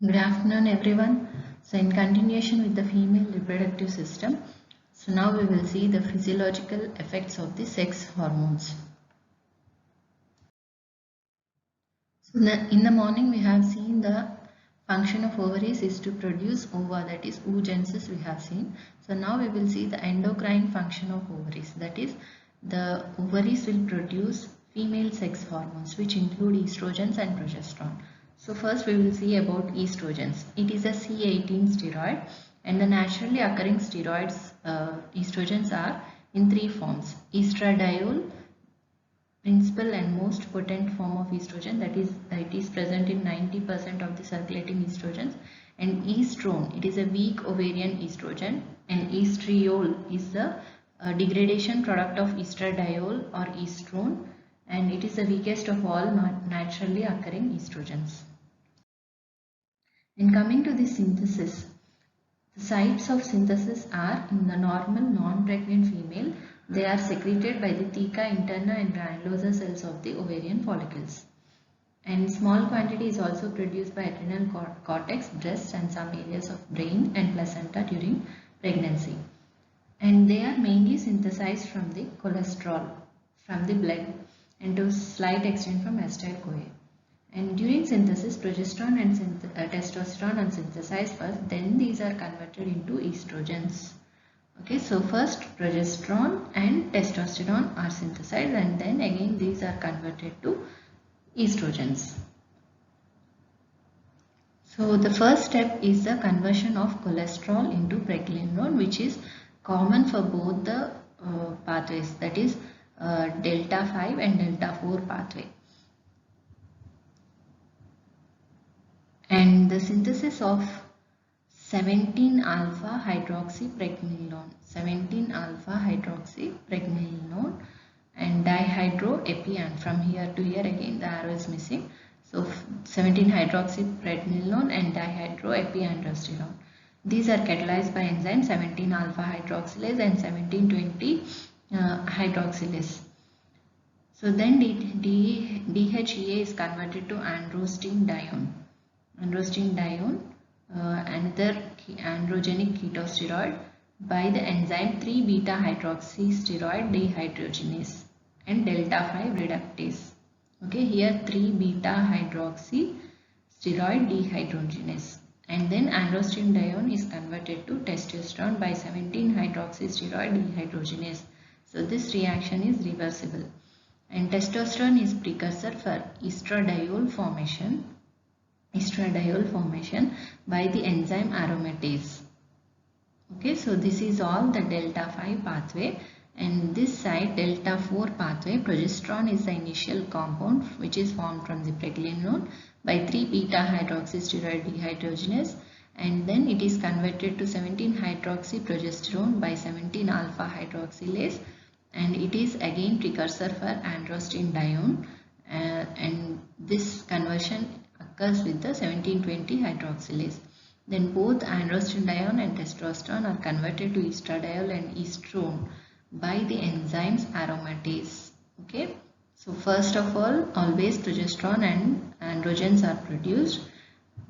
Good afternoon, everyone. So, in continuation with the female reproductive system, so now we will see the physiological effects of the sex hormones. So, in the morning, we have seen the function of ovaries is to produce ova, that is oogenesis we have seen. So, now we will see the endocrine function of ovaries, that is the ovaries will produce female sex hormones which include estrogens and progesterone. So first we will see about estrogens. It is a C18 steroid and the naturally occurring steroids, estrogens are in three forms. Estradiol, principal and most potent form of estrogen, that is it is present in 90% of the circulating estrogens, and estrone, it is a weak ovarian estrogen, and estriol is the degradation product of estradiol or estrone, and it is the weakest of all naturally occurring estrogens. And coming to the synthesis, the sites of synthesis are in the normal non-pregnant female. They are secreted by the theca interna and granulosa cells of the ovarian follicles. And small quantity is also produced by adrenal cortex, breast and some areas of brain and placenta during pregnancy. And they are mainly synthesized from the cholesterol, from the blood, and to a slight extent from acetyl-CoA. And during synthesis, progesterone and testosterone are synthesized first, then these are converted into estrogens. Okay, so first progesterone and testosterone are synthesized and then again these are converted to estrogens. So the first step is the conversion of cholesterol into pregnenolone, which is common for both the pathways, that is delta 5 and delta 4 pathway. And the synthesis of 17-alpha hydroxypregnenolone, 17-alpha hydroxypregnenolone and dihydroepiandrosterone. From here to here again the arrow is missing. So 17-hydroxypregnenolone and dihydroepiandrosterone. These are catalyzed by enzyme 17-alpha hydroxylase and 17-20 hydroxylase. So then DHEA is converted to androstenedione. Androstenedione, another androgenic ketosteroid, by the enzyme 3-beta hydroxysteroid dehydrogenase and delta 5 reductase. Okay, here 3-beta hydroxysteroid dehydrogenase, and then androstenedione is converted to testosterone by 17-hydroxysteroid dehydrogenase. So this reaction is reversible, and testosterone is precursor for estradiol formation by the enzyme aromatase. Okay, so this is all the delta 5 pathway, and this side delta 4 pathway, progesterone is the initial compound which is formed from the pregnenolone by 3-beta hydroxysteroid dehydrogenase, and then it is converted to 17-hydroxyprogesterone by 17-alpha hydroxylase, and it is again precursor for androstenedione, and this conversion occurs with the 17-20 hydroxylase. Then both androstenedione and testosterone are converted to estradiol and estrone by the enzymes aromatase. Okay, so first of all, always progesterone and androgens are produced,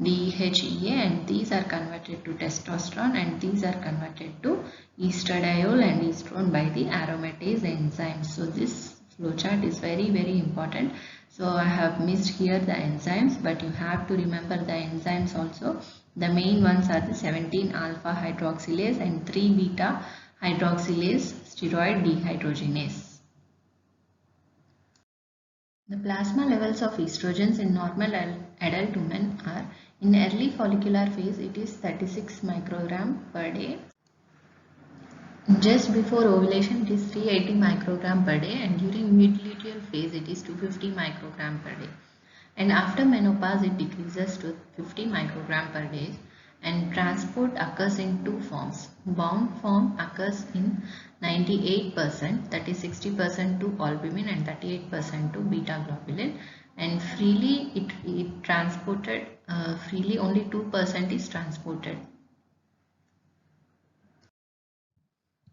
DHEA, and these are converted to testosterone and these are converted to estradiol and estrone by the aromatase enzymes. So this flowchart is very important. So I have missed here the enzymes, but you have to remember the enzymes also. The main ones are the 17-alpha hydroxylase and 3-beta hydroxylase steroid dehydrogenase. The plasma levels of estrogens in normal adult women are, in early follicular phase it is 36 microgram per day. Just before ovulation it is 380 microgram per day, and during mid-luteal phase it is 250 microgram per day. And after menopause it decreases to 50 microgram per day, and transport occurs in two forms. Bound form occurs in 98%, that is 60% to albumin and 38% to beta globulin, and freely it transported, freely only 2% is transported.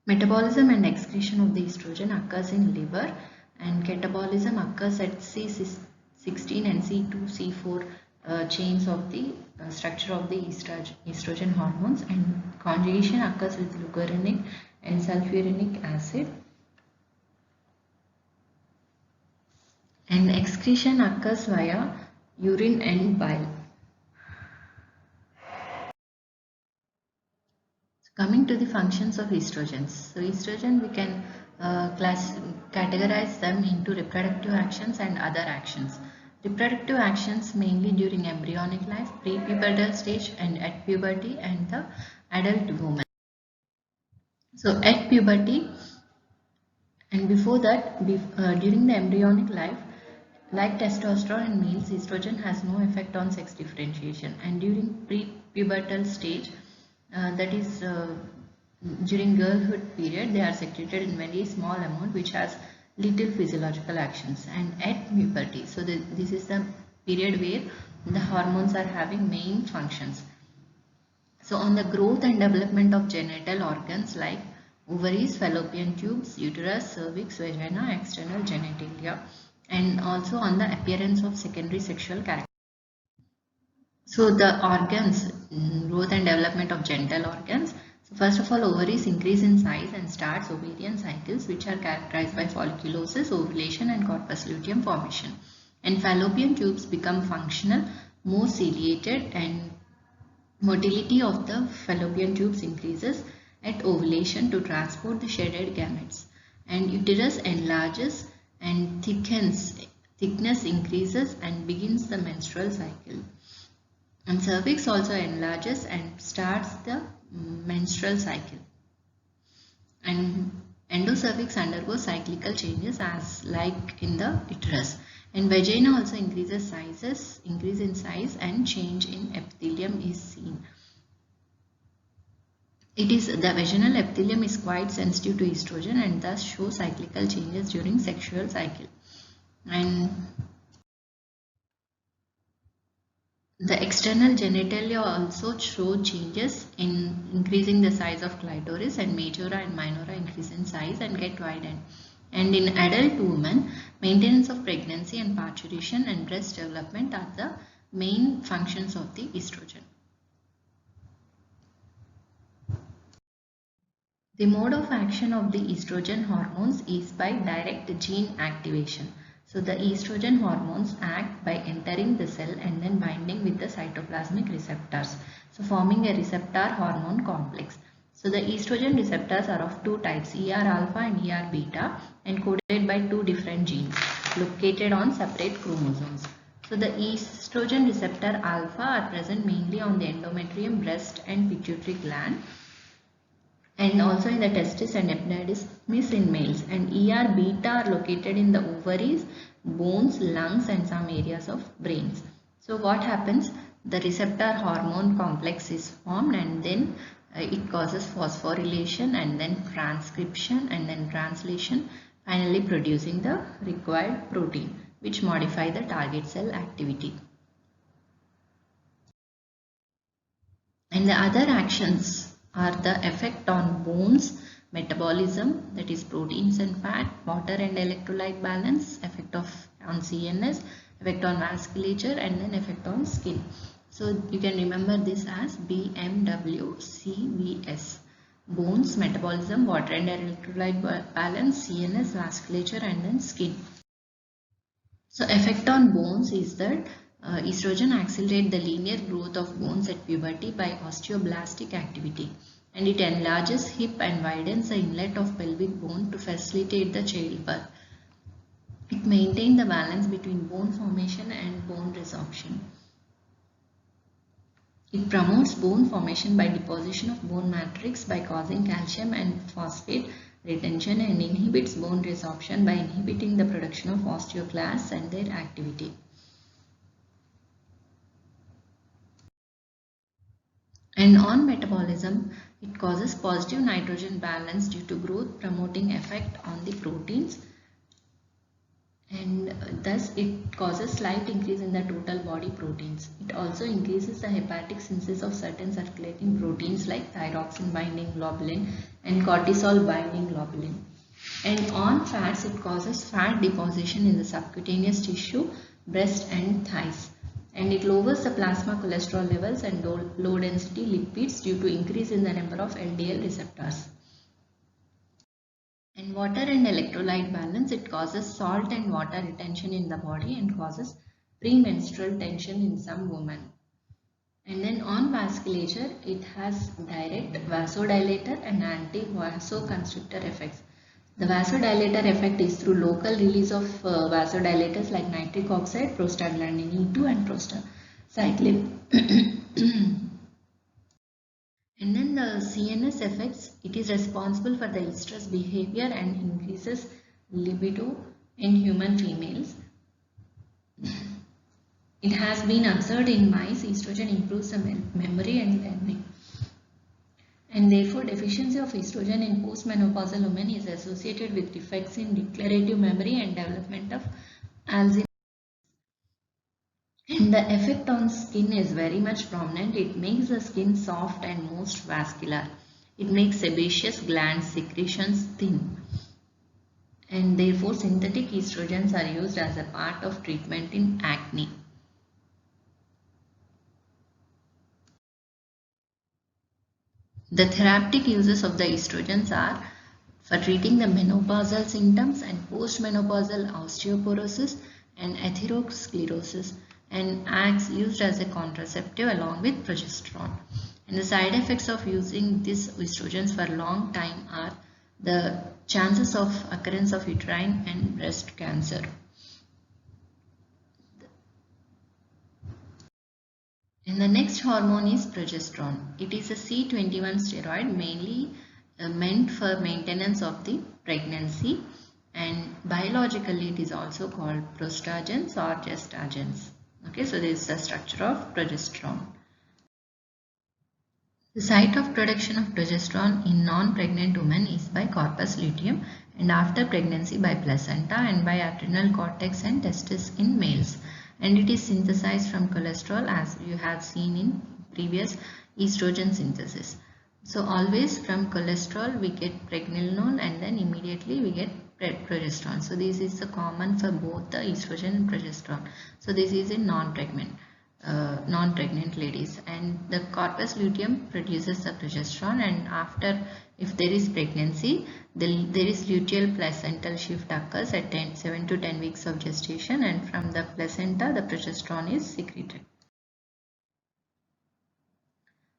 Metabolism and excretion of the estrogen occurs in liver, and catabolism occurs at C16 and C2, C4 chains of the structure of the estrogen hormones, and conjugation occurs with glucuronic and sulfuronic acid, and excretion occurs via urine and bile. Coming to the functions of estrogens. So estrogen, we can categorize them into reproductive actions and other actions. Reproductive actions mainly during embryonic life, prepubertal stage, and at puberty and the adult woman. So at puberty and before that, during the embryonic life, like testosterone in males, estrogen has no effect on sex differentiation. And during prepubertal stage, that is during girlhood period, they are secreted in very small amount, which has little physiological actions. And at puberty, so this is the period where the hormones are having main functions. So on the growth and development of genital organs like ovaries, fallopian tubes, uterus, cervix, vagina, external genitalia, and also on the appearance of secondary sexual character. So the organs, growth and development of genital organs. So first of all, ovaries increase in size and starts ovarian cycles, which are characterized by folliculosis, ovulation, and corpus luteum formation. And fallopian tubes become functional, more ciliated, and motility of the fallopian tubes increases at ovulation to transport the shedded gametes. And uterus enlarges and thickness increases and begins the menstrual cycle. And cervix also enlarges and starts the menstrual cycle. And endocervix undergoes cyclical changes as like in the uterus. And vagina also increase in size, and change in epithelium is seen. The vaginal epithelium is quite sensitive to estrogen and thus shows cyclical changes during sexual cycle. And the external genitalia also show changes in increasing the size of clitoris, and majora and minora increase in size and get widened. And in adult women, maintenance of pregnancy and parturition and breast development are the main functions of the estrogen. The mode of action of the estrogen hormones is by direct gene activation. So the estrogen hormones act by entering the cell and then binding with the cytoplasmic receptors, so forming a receptor hormone complex. So the estrogen receptors are of two types, ER alpha and ER beta, and coded by two different genes located on separate chromosomes. So the estrogen receptor alpha are present mainly on the endometrium, breast, and pituitary gland, and also in the testis and epididymis in males. And ER beta are located in the ovaries, bones, lungs, and some areas of brains. So what happens? The receptor hormone complex is formed, and then it causes phosphorylation, and then transcription, and then translation, finally producing the required protein, which modify the target cell activity. And the other actions are the effect on bones, metabolism, that is proteins and fat, water and electrolyte balance, effect on CNS, effect on vasculature, and then effect on skin. So you can remember this as BMWCVS. Bones, metabolism, water and electrolyte balance, CNS, vasculature, and then skin. So effect on bones is that estrogen accelerates the linear growth of bones at puberty by osteoblastic activity, and it enlarges hip and widens the inlet of pelvic bone to facilitate the childbirth. It maintains the balance between bone formation and bone resorption. It promotes bone formation by deposition of bone matrix by causing calcium and phosphate retention, and inhibits bone resorption by inhibiting the production of osteoclasts and their activity. And on metabolism, it causes positive nitrogen balance due to growth promoting effect on the proteins, and thus it causes slight increase in the total body proteins. It also increases the hepatic synthesis of certain circulating proteins like thyroxine binding globulin and cortisol binding globulin. And on fats, it causes fat deposition in the subcutaneous tissue, breast and thighs. and it lowers the plasma cholesterol levels and low density lipids due to increase in the number of LDL receptors. And water and electrolyte balance, it causes salt and water retention in the body and causes premenstrual tension in some women. And then on vasculature, it has direct vasodilator and anti-vasoconstrictor effects. The vasodilator effect is through local release of vasodilators like nitric oxide, prostaglandin E2 and prostacyclin. And then the CNS effects, it is responsible for the estrous behavior and increases libido in human females. It has been observed in mice, estrogen improves the memory and learning. And therefore, deficiency of estrogen in postmenopausal women is associated with defects in declarative memory and development of Alzheimer's. And the effect on skin is very much prominent. It makes the skin soft and most vascular. It makes sebaceous gland secretions thin. And therefore, synthetic estrogens are used as a part of treatment in acne. The therapeutic uses of the estrogens are for treating the menopausal symptoms and postmenopausal osteoporosis and atherosclerosis, and acts used as a contraceptive along with progesterone. And the side effects of using these estrogens for a long time are the chances of occurrence of uterine and breast cancer. And the next hormone is progesterone. It is a C21 steroid mainly meant for maintenance of the pregnancy, and biologically it is also called prostagens or gestagens. Okay, so this is the structure of progesterone. The site of production of progesterone in non-pregnant women is by corpus luteum, and after pregnancy by placenta, and by adrenal cortex and testis in males. And it is synthesized from cholesterol, as you have seen in previous estrogen synthesis. So always from cholesterol we get pregnenolone, and then immediately we get progesterone. So this is the common for both the estrogen and progesterone. So this is in non-pregnant ladies, and the corpus luteum produces the progesterone, and after, if there is pregnancy, there is luteal placental shift occurs at 7 to 10 weeks of gestation, and from the placenta the progesterone is secreted.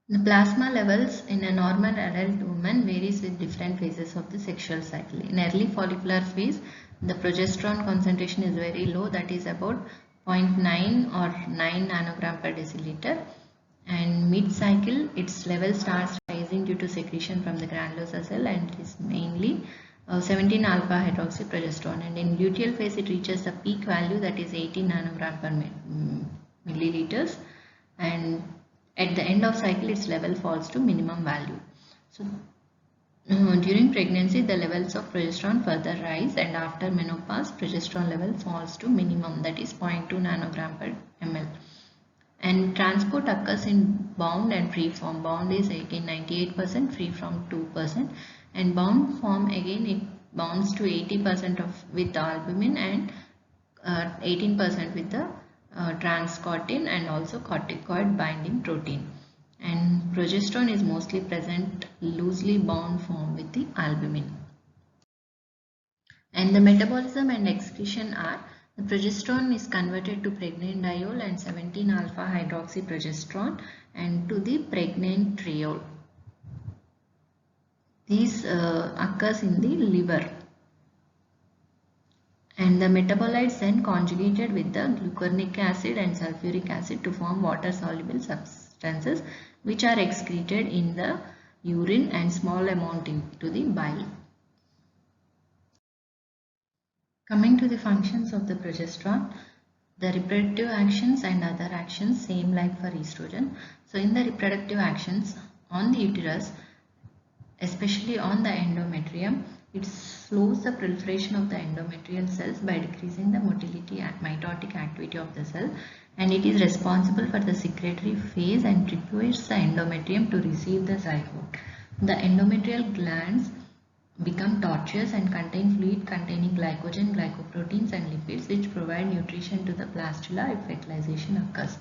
The plasma levels in a normal adult woman varies with different phases of the sexual cycle. In early follicular phase, the progesterone concentration is very low, that is about 0.9 or 9 nanogram per deciliter, and mid-cycle its level starts rising due to secretion from the granulosa cell, and it is mainly 17 alpha hydroxyprogesterone, and in luteal phase it reaches the peak value, that is 18 nanogram per milliliters, and at the end of cycle its level falls to minimum value. So during pregnancy the levels of progesterone further rise, and after menopause progesterone level falls to minimum, that is 0.2 nanogram per ml. And transport occurs in bound and free form. Bound is again 98%, free from 2%, and bound form again it bounds to 80% with albumin and 18% with the transcortin and also corticoid binding protein. And progesterone is mostly present loosely bound form with the albumin. And the metabolism and excretion are: the progesterone is converted to pregnanediol and 17 alpha hydroxyprogesterone and to the pregnantriol. These occurs in the liver. And the metabolites then conjugated with the glucuronic acid and sulfuric acid to form water soluble substances which are excreted in the urine and small amount into the bile. Coming to the functions of the progesterone, the reproductive actions and other actions same like for estrogen. So in the reproductive actions on the uterus, especially on the endometrium, it slows the proliferation of the endometrial cells by decreasing the motility and mitotic activity of the cell, and it is responsible for the secretory phase and prepares the endometrium to receive the zygote. The endometrial glands become tortuous and contain fluid containing glycogen, glycoproteins and lipids which provide nutrition to the blastula if fertilization occurs.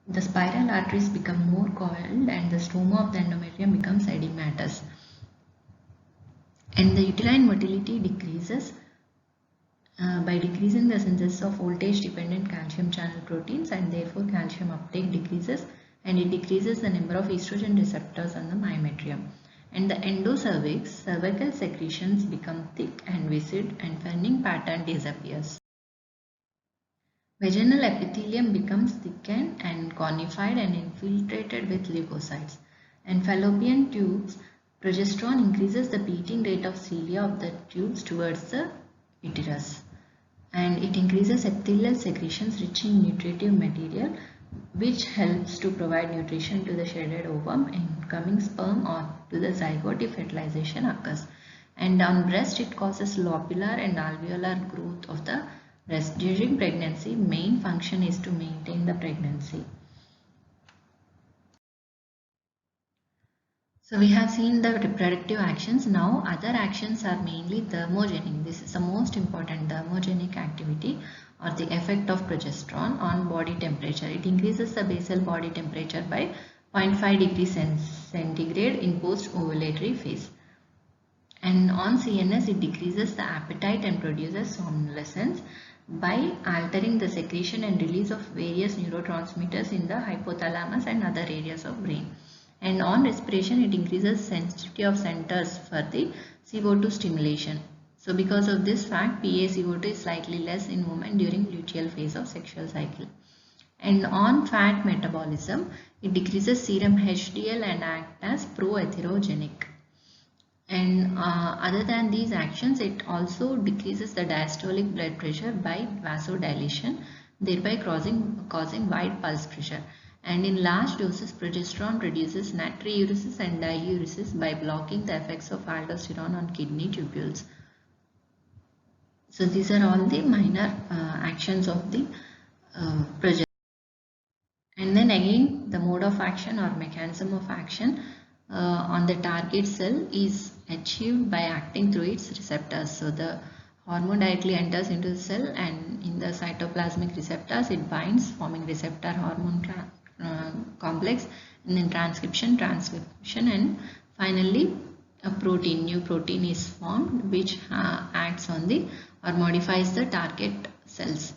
The spiral arteries become more coiled and the stroma of the endometrium becomes edematous. And the uterine motility decreases by decreasing the synthesis of voltage dependent calcium channel proteins, and therefore calcium uptake decreases, and it decreases the number of estrogen receptors on the myometrium. And the endocervix, cervical secretions become thick and viscid and fanning pattern disappears. Vaginal epithelium becomes thickened and conified and infiltrated with leukocytes. And fallopian tubes, progesterone increases the beating rate of cilia of the tubes towards the uterus. And it increases epithelial secretions rich in nutritive material which helps to provide nutrition to the shredded ovum, incoming sperm or to the zygote if fertilization occurs. And on breast it causes lobular and alveolar growth of the breast. During pregnancy, main function is to maintain the pregnancy. So we have seen the reproductive actions. Now other actions are mainly thermogenic. This is the most important thermogenic activity or the effect of progesterone on body temperature. It increases the basal body temperature by 0.5 degrees centigrade in post-ovulatory phase. And on CNS, it decreases the appetite and produces somnolence by altering the secretion and release of various neurotransmitters in the hypothalamus and other areas of brain. And on respiration, it increases sensitivity of centers for the CO2 stimulation. So because of this fact, PaCO2 is slightly less in women during luteal phase of sexual cycle. And on fat metabolism, it decreases serum HDL and acts as pro-atherogenic. And other than these actions, it also decreases the diastolic blood pressure by vasodilation, thereby causing wide pulse pressure. And in large doses, progesterone reduces natriuresis and diuresis by blocking the effects of aldosterone on kidney tubules. So these are all the minor actions of the progesterone. And then again, the mode of action or mechanism of action on the target cell is achieved by acting through its receptors. So the hormone directly enters into the cell, and in the cytoplasmic receptors it binds, forming receptor hormone complex, and then transcription, and finally a new protein is formed which acts on the or modifies the target cells.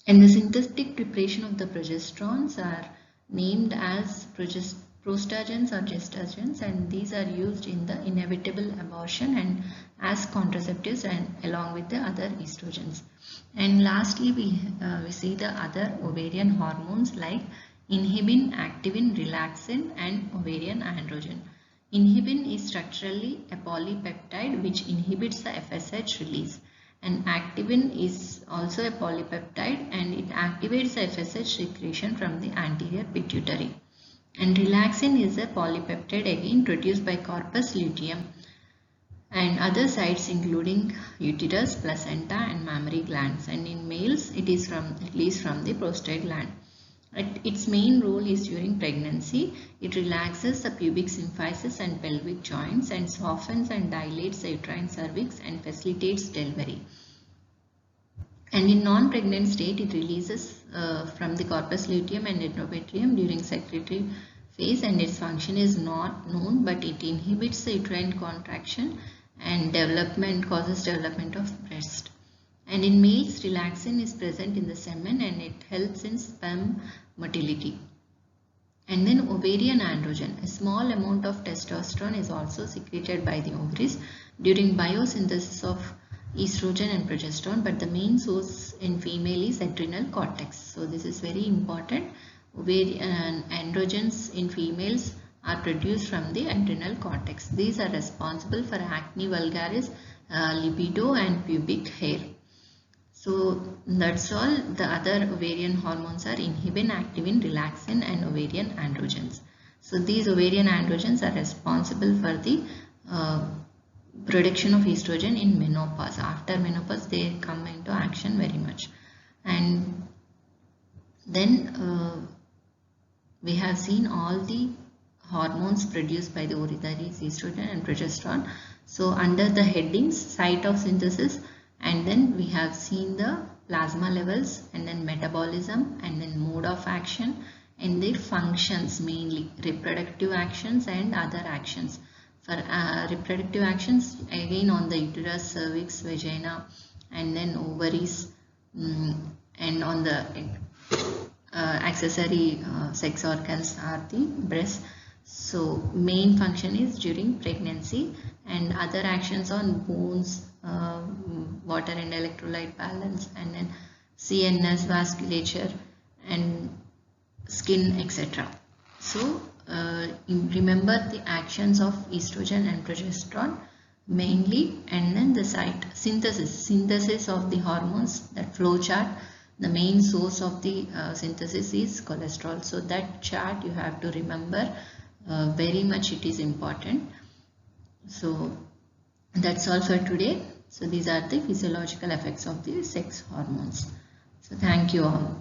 And the synthetic preparation of the progesterones are named as prostagens or gestagens, and these are used in the inevitable abortion and as contraceptives and along with the other estrogens. And lastly, we see the other ovarian hormones like inhibin, activin, relaxin and ovarian androgen. Inhibin is structurally a polypeptide which inhibits the FSH release. And activin is also a polypeptide and it activates the FSH secretion from the anterior pituitary. And relaxin is a polypeptide again produced by corpus luteum and other sites including uterus, placenta and mammary glands. And in males it is released from the prostate gland. Its main role is during pregnancy. It relaxes the pubic symphysis and pelvic joints and softens and dilates the uterine cervix and facilitates delivery. And in non-pregnant state, it releases from the corpus luteum and endometrium during secretory phase, and its function is not known, but it inhibits the uterine contraction and causes development of breast. And in males, relaxin is present in the semen and it helps in sperm motility. And then ovarian androgen, a small amount of testosterone is also secreted by the ovaries during biosynthesis of estrogen and progesterone, but the main source in female is adrenal cortex. So this is very important. Ovarian androgens in females are produced from the adrenal cortex. These are responsible for acne vulgaris, libido and pubic hair. So that's all. The other ovarian hormones are inhibin, activin, relaxin and ovarian androgens. So these ovarian androgens are responsible for the production of estrogen in menopause. After menopause they come into action very much. And then we have seen all the hormones produced by the ovaries, estrogen and progesterone. So under the headings, site of synthesis, and then we have seen the plasma levels, and then metabolism, and then mode of action, and their functions, mainly reproductive actions and other actions. For reproductive actions, again on the uterus, cervix, vagina, and then ovaries, and on the accessory sex organs are the breast. So main function is during pregnancy, and other actions on bones, water and electrolyte balance, and then CNS, vasculature, and skin, etc. So remember the actions of estrogen and progesterone mainly, and then the site synthesis of the hormones, that flow chart. The main source of the synthesis is cholesterol. So that chart you have to remember, very much it is important. So that's all for today. So these are the physiological effects of the sex hormones. So thank you all.